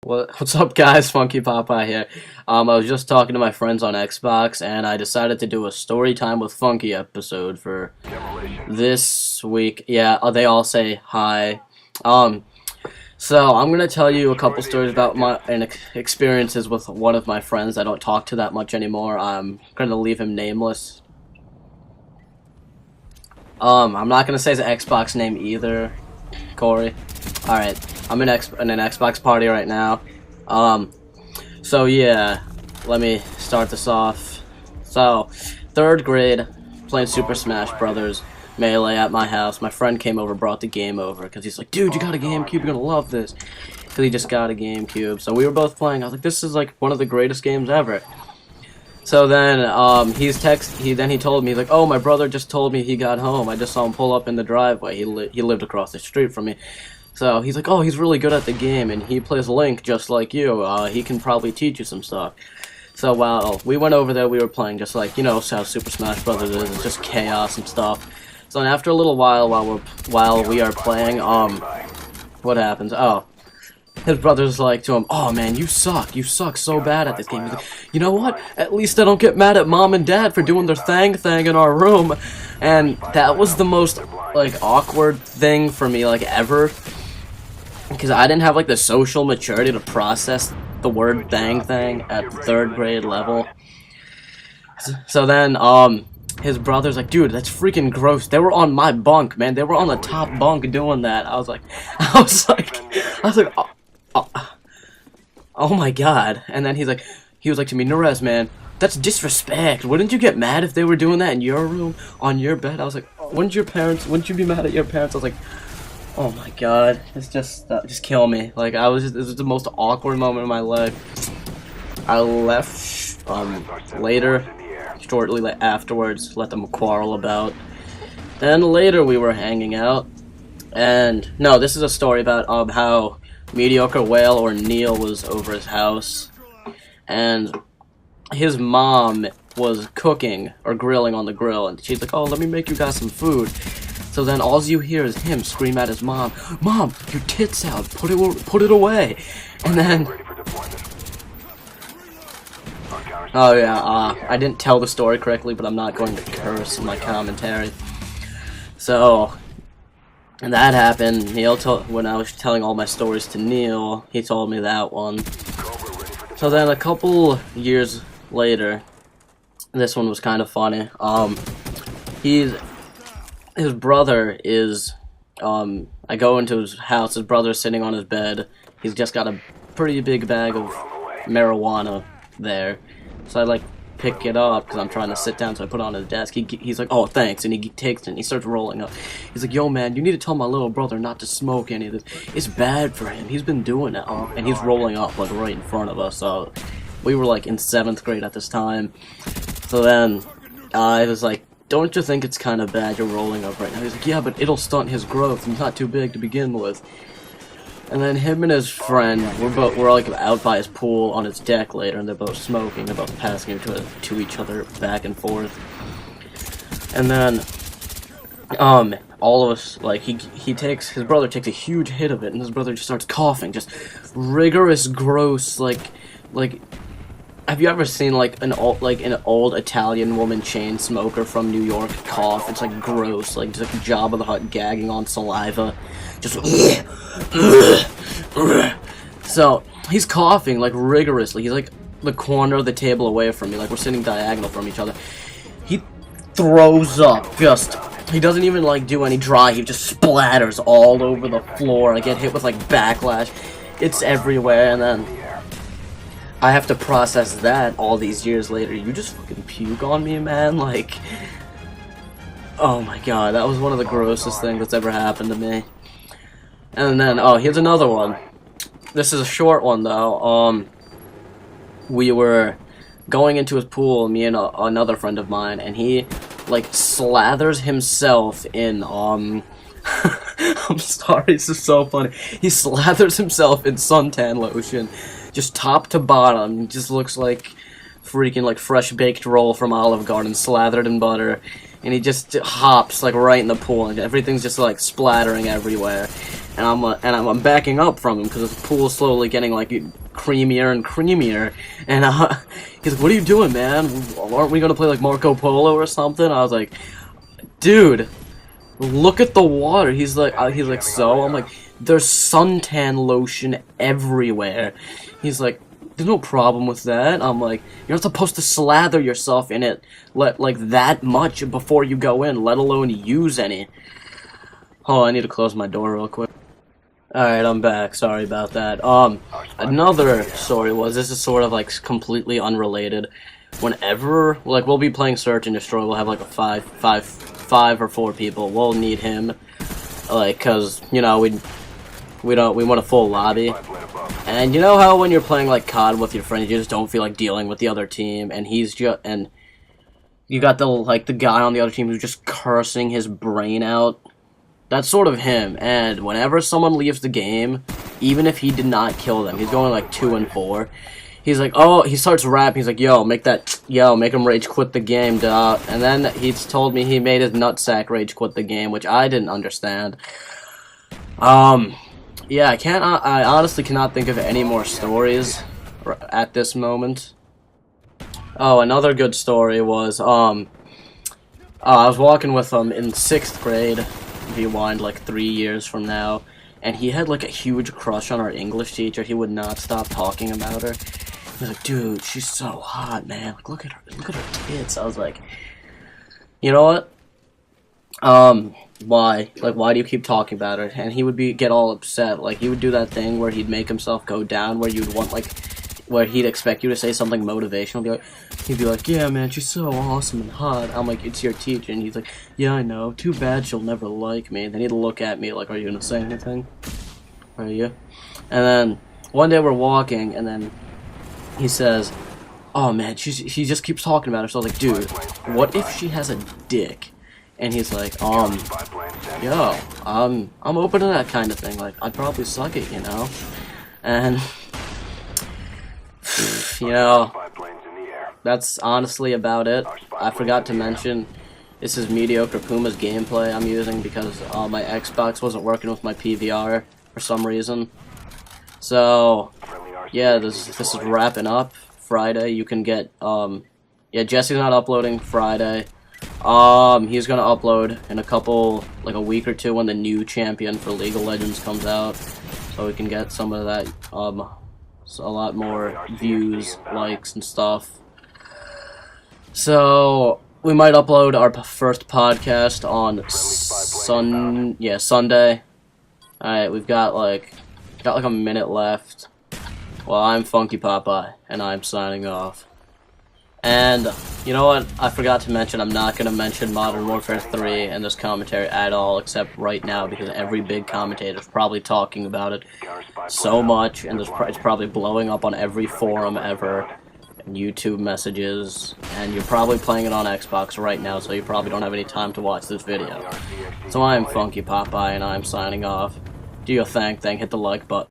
What's up, guys? Funky Popeye here. I was just talking to my friends on Xbox, and I decided to do a story time with Funky episode for this week. Yeah, they all say hi. So I'm gonna tell you a couple stories about my experiences with one of my friends I don't talk to that much anymore. I'm gonna leave him nameless. I'm not gonna say his Xbox name either, Corey. Alright, I'm in an Xbox party right now. So yeah, let me start this off. So, 3rd grade, playing Super Smash Brothers Melee at my house. My friend came over, brought the game over, because he's like, dude, you got a GameCube, you're gonna love this. Because he just got a GameCube. So we were both playing. I was like, this is like one of the greatest games ever. So then, he told me, like, oh, my brother just told me he got home. I just saw him pull up in the driveway. He lived across the street from me. So he's like, oh, he's really good at the game, and he plays Link just like you. He can probably teach you some stuff. So while we went over there, we were playing just like, you know, how Super Smash Brothers is. It's just chaos and stuff. So after a little while, while we are playing, what happens? Oh, his brother's like to him, oh man, you suck so bad at this game. He's like, you know what? At least I don't get mad at mom and dad for doing their thing in our room. And that was the most, like, awkward thing for me, like, ever. Because I didn't have, like, the social maturity to process the word thing at the 3rd grade level. So then, his brother's like, dude, that's freaking gross. They were on my bunk, man. They were on the top bunk doing that. I was like, oh my god. And then he was like to me, Nerez, man, that's disrespect. Wouldn't you get mad if they were doing that in your room, on your bed? I was like, wouldn't you be mad at your parents? I was like, oh my god, it's just kill me. Like, this was the most awkward moment of my life. I left, shortly afterwards, let them quarrel about. Then later we were hanging out, and, no, this is a story about, how Mediocre Whale or Neil was over his house, and his mom was cooking, or grilling on the grill, and she's like, oh, let me make you guys some food. So then all you hear is him scream at his mom, Mom, your tit's out, put it away. And then, oh yeah, I didn't tell the story correctly, but I'm not going to curse in my commentary. So, and that happened. When I was telling all my stories to Neil, he told me that one. So then a couple years later, this one was kind of funny. His brother is, I go into his house, his brother's sitting on his bed. He's just got a pretty big bag of marijuana there. So I, like, pick it up, because I'm trying to sit down, so I put it on his desk. He's like, oh, thanks, and he takes it, and he starts rolling up. He's like, yo, man, you need to tell my little brother not to smoke any of this. It's bad for him. He's been doing it, and he's rolling up, like, right in front of us. So we were, like, in 7th grade at this time. So then, I was like, don't you think it's kind of bad you're rolling up right now? He's like, yeah, but it'll stunt his growth. He's not too big to begin with. And then him and his friend, we're like out by his pool on his deck later, and they're both smoking. They're both passing to each other back and forth. And then, all of us, like, his brother takes a huge hit of it, and his brother just starts coughing, just rigorous, gross, like, have you ever seen, like, an old Italian woman chain smoker from New York cough? It's, like, gross, like, just like Jabba the Hutt gagging on saliva. Just, so, he's coughing, like, rigorously. He's, like, the corner of the table away from me, like, we're sitting diagonal from each other. He throws up, he doesn't even, like, do any dry, he just splatters all over the floor. I get hit with, like, backlash. It's everywhere, and then I have to process that all these years later. You just fucking puke on me, man? Like, oh my god, that was one of the grossest things that's ever happened to me. And then, oh, here's another one. This is a short one, though. We were going into his pool, me and another friend of mine, and he, like, slathers himself in, I'm sorry, this is so funny. He slathers himself in suntan lotion, just top to bottom. He just looks like freaking like fresh baked roll from Olive Garden slathered in butter, and he just hops like right in the pool, and everything's just like splattering everywhere. And I'm backing up from him because the pool is slowly getting like creamier and creamier. And he's like, "What are you doing, man? Aren't we gonna play like Marco Polo or something?" I was like, "Dude, look at the water." He's like, "So?" I'm like, "There's suntan lotion everywhere." He's like, "There's no problem with that." I'm like, "You're not supposed to slather yourself in it like that much before you go in, let alone use any." Oh, I need to close my door real quick. Alright, I'm back. Sorry about that. Another story was, this is sort of like completely unrelated. Whenever, like, we'll be playing Search and Destroy, we'll have like a five or four people. We'll need him, like, cause, you know, we want a full lobby. And you know how when you're playing like COD with your friends, you just don't feel like dealing with the other team, and and you got the guy on the other team who's just cursing his brain out? That's sort of him, and whenever someone leaves the game, even if he did not kill them, he's going like 2 and 4, he's like, oh, he starts rapping, he's like, yo, make him rage quit the game, duh. And then he's told me he made his nutsack rage quit the game, which I didn't understand. Yeah, I honestly cannot think of any more stories at this moment. Oh, another good story was, I was walking with him in 6th grade, rewind like 3 years from now, and he had like a huge crush on our English teacher. He would not stop talking about her. He was like, "Dude, she's so hot, man. Like, look at her tits." I was like, "You know what? Why? Like, why do you keep talking about her?" And he would get all upset. Like, he would do that thing where he'd make himself go down, where you'd want like, where he'd expect you to say something motivational. He'd be like, "Yeah, man, she's so awesome and hot." I'm like, "It's your teacher." And he's like, "Yeah, I know. Too bad she'll never like me." And then he'd look at me like, "Are you gonna say anything? Are you?" And then one day we're walking, and then he says, "Oh man, she just keeps talking about her." So I was like, "Dude, what if she has a dick?" And he's like, "Yo, I'm open to that kind of thing. Like, I'd probably suck it, you know." And you know, that's honestly about it. I forgot to mention, this is mediocre Pumas gameplay I'm using because my Xbox wasn't working with my PVR for some reason. So, yeah, this is wrapping up. Friday, you can get, yeah, Jesse's not uploading Friday. He's gonna upload in a week or two when the new champion for League of Legends comes out. So we can get some of that, a lot more views, likes, and stuff. So we might upload our first podcast on Sunday. Alright, we've got like a minute left. Well, I'm Funky Popeye, and I'm signing off. And you know what? I forgot to mention, I'm not going to mention Modern Warfare 3 in this commentary at all, except right now, because every big commentator is probably talking about it so much, and it's probably blowing up on every forum ever, and YouTube messages, and you're probably playing it on Xbox right now, so you probably don't have any time to watch this video. So I'm Funky Popeye, and I'm signing off. Do your thing, hit the like button.